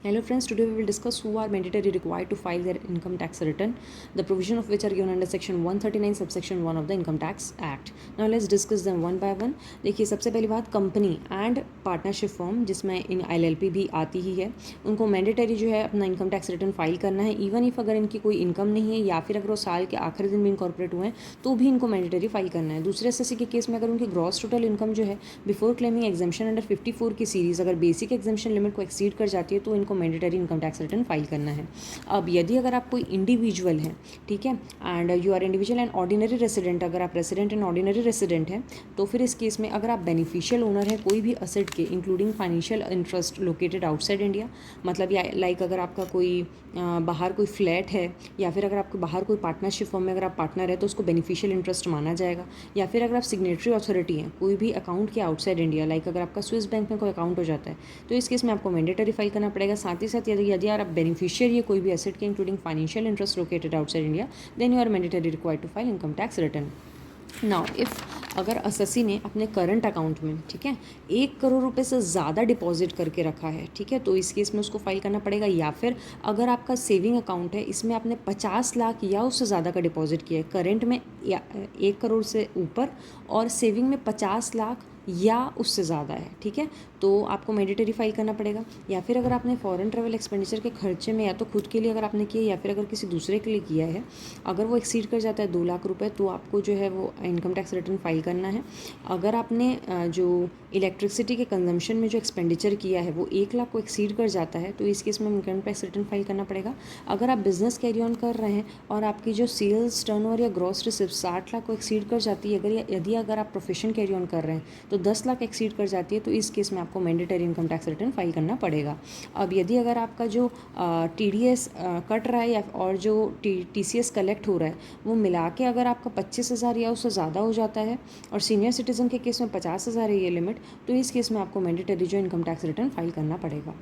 Hello friends, today we will discuss who are mandatory required to file their income tax return, the provision of which are given under section 139 subsection 1 of the Income Tax Act. Now let's discuss them one by one. देखिए सबसे पहली बात company and partnership form जिसमें इन LLP भी आती ही है, उनको mandatory जो है अपना इनकम टैक्स रिटर्न फाइल करना है इवन इफ अगर इनकी कोई इनकम नहीं है या फिर अगर वो साल के आखिरी दिन में इनकॉर्पोरेट हुए हैं तो भी इनको मैंडेटरी फाइल करना है। दूसरे एसएससी के केस में अगर उनकी ग्रॉस टोटल इनकम जो है बिफोर क्लेमिंग एग्जाम्शन अंडर 54 की सीरीज़ अगर बेसिक एग्जाम्शन लिमिट को एक्सीड कर जाती है तो इनको mandatory income tax return file करना है। अब यदि अगर आप कोई इंडिविजुअल हैं, ठीक है, and you are individual and ordinary resident, अगर आप रेसिडेंट एंड ऑर्डिनरी रेसिडेंट हैं तो फिर इस केस में अगर आप बेनिफिशियल ओनर हैं कोई भी असेट के including financial interest located outside India, मतलब या लाइक अगर आपका कोई बाहर कोई फ्लैट है या फिर अगर आपके बाहर कोई पार्टनरशिप फॉर्म में अगर आप पार्टनर है तो उसको बेनिफिशियल इंटरेस्ट माना जाएगा, या फिर अगर आप सिग्नेटरी अथॉरिटी हैं कोई भी अकाउंट के आउटसाइड इंडिया, लाइक अगर आपका स्विस बैंक में कोई अकाउंट हो जाता है तो इस केस में आपको मैंडेटरी फाइल करना पड़ेगा। साथ ही साथ यदि आप बेनिफिशियरी है कोई भी एसेट के including financial interest located outside India then you are mandatory required to file income tax return. Now if अगर असेसी ने अपने करंट अकाउंट में, ठीक है, 1 करोड़ रुपए से ज़्यादा डिपॉजिट करके रखा है, ठीक है, तो इस केस में उसको फाइल करना पड़ेगा। या फिर अगर आपका सेविंग अकाउंट है इसमें आपने 50 लाख या उससे ज़्यादा का डिपॉजिट किया है, करंट में या 1 करोड़ से ऊपर और सेविंग में 50 लाख या उससे ज़्यादा है, ठीक है, तो आपको मैंडेटरी फाइल करना पड़ेगा। या फिर अगर आपने फॉरेन ट्रैवल एक्सपेंडिचर के खर्चे में या तो खुद के लिए अगर आपने किया या फिर अगर किसी दूसरे के लिए किया है, अगर वो एक्सीड कर जाता है 2 लाख रुपए तो आपको जो है वो इनकम टैक्स रिटर्न फाइल करना है। अगर आपने जो इलेक्ट्रिसिटी के कंजम्पशन में जो एक्सपेंडिचर किया है वो 1 लाख को एक्सीड कर जाता है तो इस केस में इनकम टैक्स रिटर्न फाइल करना पड़ेगा। अगर आप बिजनेस कैरी ऑन कर रहे हैं और आपकी जो सेल्स टर्नओवर या ग्रॉस रिसिप्ट 60 लाख को एक्सीड कर जाती है, यदि अगर आप प्रोफेशन कैरी ऑन कर रहे हैं तो 10 लाख एक्सीड कर जाती है तो इस केस में आपको mandatory income tax return file करना पड़ेगा। अब यदि अगर आपका जो TDS कट रहा है या और जो TCS कलेक्ट हो रहा है वो मिला के अगर आपका 25,000 या उससे ज़्यादा हो जाता है और सीनियर सिटीज़न के केस में 50,000 है ये लिमिट, तो इस केस में आपको मैंडेटरी जो इनकम टैक्स रिटर्न फाइल करना पड़ेगा।